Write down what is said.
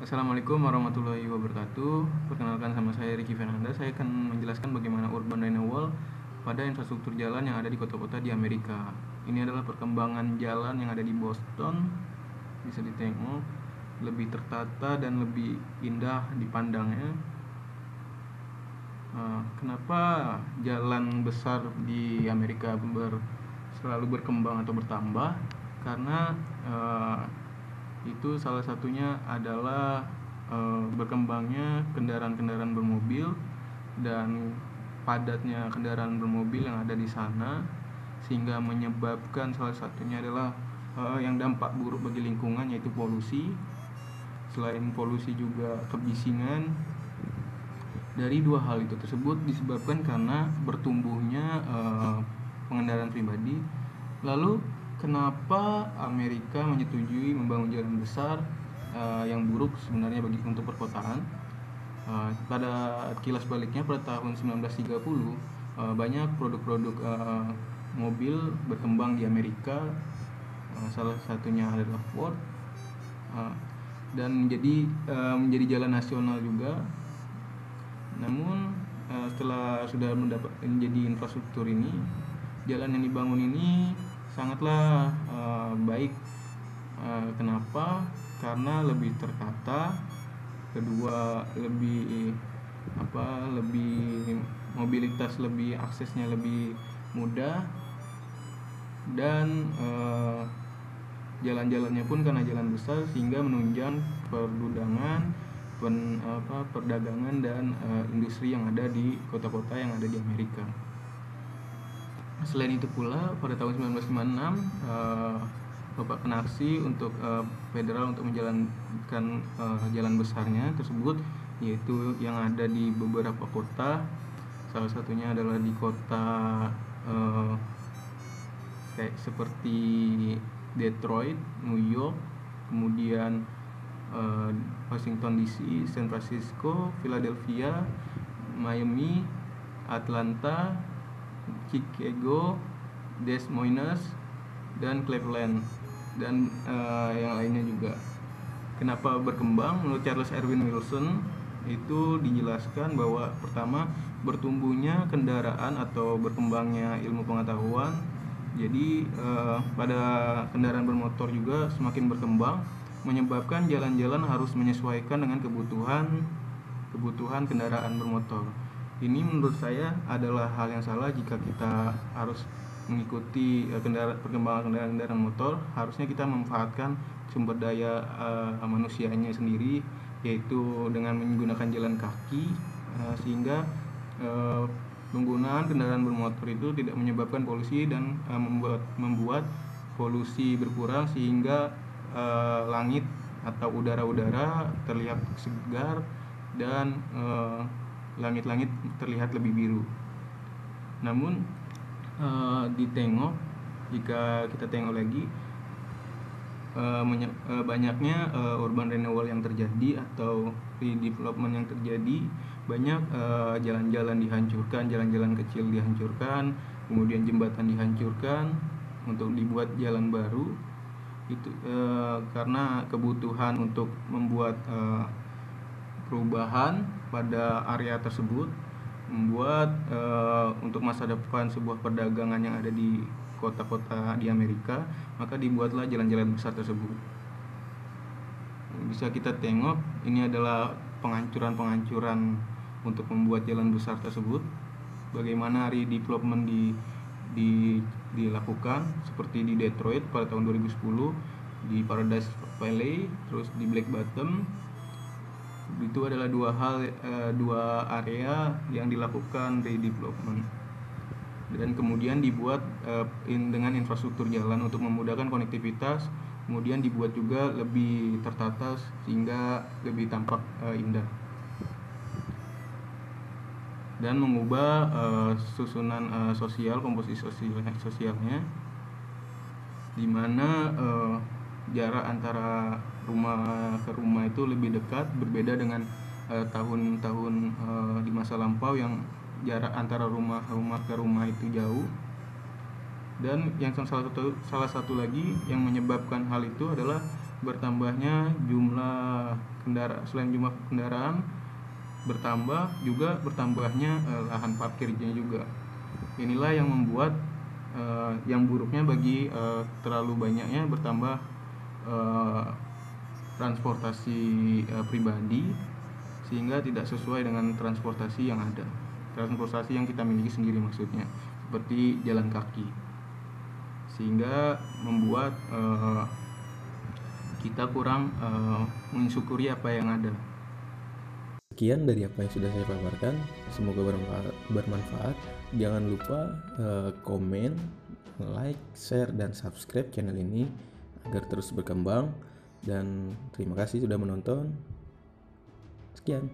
Assalamualaikum warahmatullahi wabarakatuh. Perkenalkan, sama saya Ricky Fernanda. Saya akan menjelaskan bagaimana urban renewal pada infrastruktur jalan yang ada di kota-kota di Amerika. Ini adalah perkembangan jalan yang ada di Boston. Bisa ditengok lebih tertata dan lebih indah dipandangnya. Kenapa jalan besar di Amerika selalu berkembang atau bertambah? Karena itu salah satunya adalah berkembangnya kendaraan-kendaraan bermobil dan padatnya kendaraan bermobil yang ada di sana, sehingga menyebabkan salah satunya adalah yang dampak buruk bagi lingkungan, yaitu polusi. Selain polusi juga kebisingan. Dari dua hal itu tersebut disebabkan karena bertumbuhnya pengendaraan pribadi. Lalu kenapa Amerika menyetujui membangun jalan besar yang buruk sebenarnya untuk perkotaan? Pada kilas baliknya, pada tahun 1930 banyak produk-produk mobil berkembang di Amerika. Salah satunya adalah Ford, dan menjadi jalan nasional juga. Namun setelah sudah menjadi infrastruktur ini, jalan yang dibangun ini sangatlah baik. Kenapa? Karena lebih tertata, kedua lebih mobilitas, lebih aksesnya lebih mudah, dan jalan-jalannya pun karena jalan besar sehingga menunjang perdagangan dan industri yang ada di kota-kota yang ada di Amerika. Selain itu pula, pada tahun 1956 Bapak Penaksi untuk federal untuk menjalankan jalan besarnya tersebut, yaitu yang ada di beberapa kota. Salah satunya adalah di kota seperti Detroit, New York, kemudian Washington DC, San Francisco, Philadelphia, Miami, Atlanta, Chicago, Des Moines, dan Cleveland, dan yang lainnya juga. Kenapa berkembang? Menurut Charles Erwin Wilson itu dijelaskan bahwa pertama, bertumbuhnya kendaraan atau berkembangnya ilmu pengetahuan. Jadi pada kendaraan bermotor juga semakin berkembang, menyebabkan jalan-jalan harus menyesuaikan dengan kebutuhan kendaraan bermotor. Ini menurut saya adalah hal yang salah. Jika kita harus mengikuti perkembangan kendaraan motor, harusnya kita memanfaatkan sumber daya manusianya sendiri, yaitu dengan menggunakan jalan kaki, sehingga penggunaan kendaraan bermotor itu tidak menyebabkan polusi dan membuat polusi berkurang, sehingga langit atau udara-udara terlihat segar dan langit-langit terlihat lebih biru. Namun jika kita tengok lagi, banyaknya urban renewal yang terjadi atau redevelopment yang terjadi. Banyak jalan-jalan dihancurkan, jalan-jalan kecil dihancurkan, kemudian jembatan dihancurkan untuk dibuat jalan baru. Itu karena kebutuhan untuk membuat perubahan pada area tersebut, membuat untuk masa depan sebuah perdagangan yang ada di kota-kota di Amerika, maka dibuatlah jalan-jalan besar tersebut. Bisa kita tengok, ini adalah penghancuran untuk membuat jalan besar tersebut. Bagaimana redevelopment dilakukan, seperti di Detroit pada tahun 2010, di Paradise Valley, terus di Black Bottom. Itu adalah dua area yang dilakukan redevelopment, dan kemudian dibuat dengan infrastruktur jalan untuk memudahkan konektivitas. Kemudian dibuat juga lebih tertata sehingga lebih tampak indah, dan mengubah susunan komposisi sosialnya, di mana jarak antara rumah ke rumah itu lebih dekat, berbeda dengan tahun-tahun di masa lampau yang jarak antara rumah ke rumah itu jauh. Dan yang salah satu lagi yang menyebabkan hal itu adalah bertambahnya jumlah selain jumlah kendaraan bertambah, juga bertambahnya lahan parkirnya juga. Inilah yang membuat yang buruknya bagi terlalu banyaknya bertambah transportasi pribadi, sehingga tidak sesuai dengan transportasi yang ada, transportasi yang kita miliki sendiri maksudnya, seperti jalan kaki, sehingga membuat kita kurang mensyukuri apa yang ada. Sekian dari apa yang sudah saya paparkan, semoga bermanfaat. Jangan lupa komen, like, share, dan subscribe channel ini agar terus berkembang. Dan terima kasih sudah menonton. Sekian.